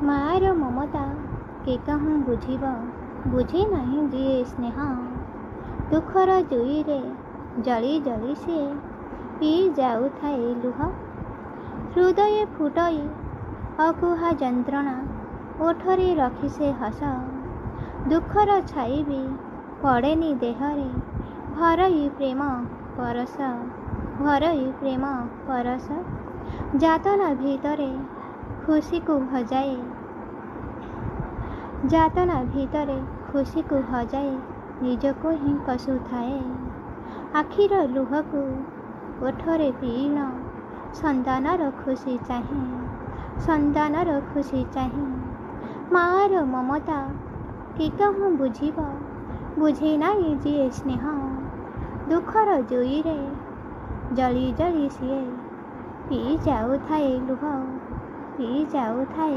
ମାଆର ମମତା କେ କାହୁଁ ବୁଝିବ, ବୁଝେ ନାହିଁ ଯିଏ ସ୍ନେହ। ଦୁଃଖର ଜୁଇରେ ଜଳି ଜଳି ସିଏ ପିଇ ଯାଉଥାଏ ଲୁହ। ହୃଦୟ ଫୁଟଇ ଅକୁହା ଯନ୍ତ୍ରଣା ଓଠରେ ରଖି ସେ ହସ। ଦୁଃଖର ଛାଇ ବି ପଡ଼େନି ଦେହରେ, ଭରଇ ପ୍ରେମ ପରଶ, ଭରଇ ପ୍ରେମ ପରଶ। ଯାତନା ଭିତରେ ଖୁସିକୁ ହଜାଏ, ଯାତନା ଭିତରେ ଖୁସିକୁ ହଜାଏ, ନିଜକୁ ହିଁ କଷୁଥାଏ। ଆଖିର ଲୁହକୁ ଓଠରେ ପିଇଣ, ସନ୍ତାନର ଖୁସି ଚାହେଁ, ସନ୍ତାନର ଖୁସି ଚାହେଁ। ମାଆର ମମତା କେ କାହୁଁ ବୁଝିବ, ବୁଝେ ନାହିଁ ଯିଏ ସ୍ନେହ। ଦୁଃଖର ଜୁଇରେ ଜଳି ଜଳି ସିଏ ପିଇ ଯାଉଥାଏ ଲୁହ, ପିଇ ଯାଉଥାଏ